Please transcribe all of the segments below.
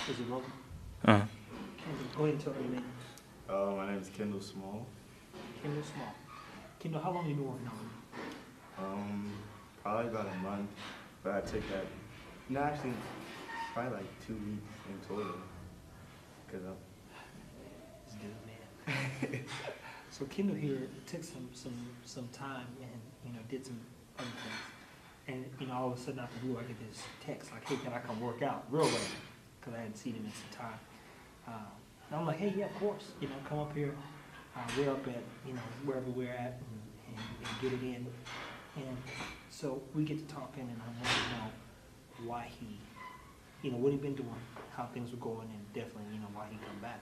Is it rolling? Uh-huh. Kendell, go ahead and tell me your name. My name is Kendell Small. Kendell Small. Kendell, how long have you been working on it? Probably about a month, but I took that. No, actually, probably like 2 weeks in total. Cause It's good, man. So Kendell here took some time and did some other things, and all of a sudden out the blue I get this text like, hey, can I come work out? Real random, because I hadn't seen him in some time. And I'm like, hey, yeah, of course. Come up here. We're up at wherever we're at and get it in. And so we get to talking, and I want to know why he, what he'd been doing, how things were going, and definitely why he come back.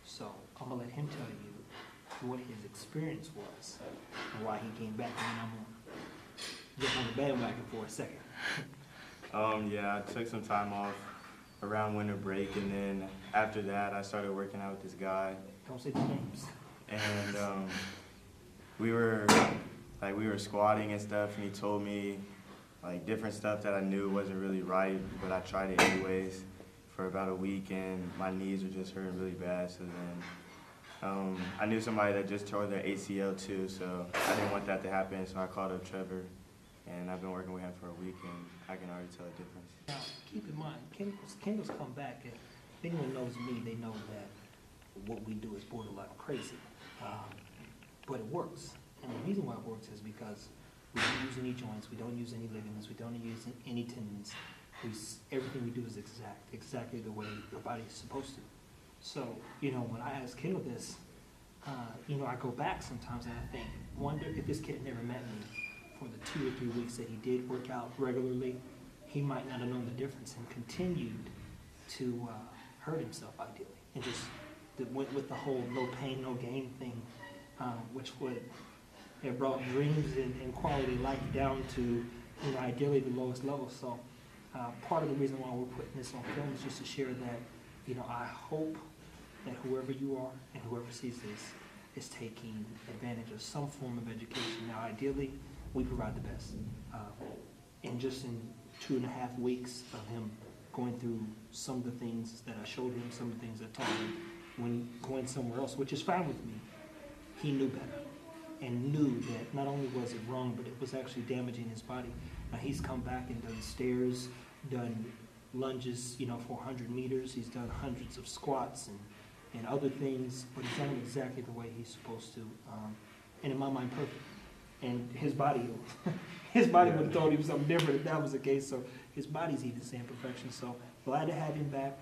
So I'm gonna let him tell you what his experience was and why he came back, and then I'm gonna get on the bandwagon for a second. yeah, I took some time off around winter break, and then after that, I started working out with this guy. Don't say the names. And we were squatting and stuff, and he told me like different stuff that I knew wasn't really right, but I tried it anyways for about a week, and my knees were just hurting really bad. So then I knew somebody that just tore their ACL too, so I didn't want that to happen, so I called up Trevor, and I've been working with him for a week, and I can already tell a difference. Now, keep in mind, Kendall's come back, and if anyone knows me, they know that what we do is borderline crazy, but it works. And the reason why it works is because we don't use any joints, we don't use any ligaments, we don't use any tendons. Everything we do is exactly the way the body is supposed to. So, when I ask Kendall this, I go back sometimes and I wonder if this kid had never met me for the 2 or 3 weeks that he did work out regularly, he might not have known the difference and continued to hurt himself ideally. And just went with the whole no pain, no gain thing, which would have brought dreams and quality of life down to, ideally the lowest level. So part of the reason why we're putting this on film is just to share that, I hope that whoever you are and whoever sees this is taking advantage of some form of education. Now, ideally, we provide the best. And just in 2.5 weeks of him going through some of the things that I showed him, some of the things I taught him, when going somewhere else, which is fine with me, he knew better and knew that not only was it wrong, but it was actually damaging his body. Now, he's come back and done stairs, done lunges, for 100 meters. He's done hundreds of squats and other things, but he's done it exactly the way he's supposed to. And in my mind, perfect. And his body, would have told him something different if that was the case. So his body's even saying perfection. So glad to have him back.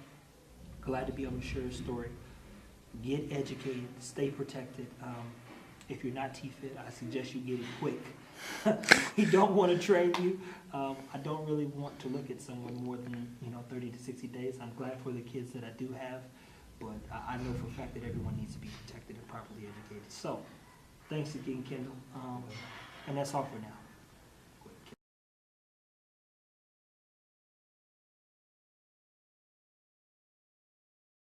Glad to be able to share his story. Get educated, stay protected. If you're not T-Fit, I suggest you get it quick. We don't want to train you. I don't really want to look at someone more than 30 to 60 days. I'm glad for the kids that I do have, but I know for a fact that everyone needs to be protected and properly educated. So, thanks again, Kendall. And that's all for now.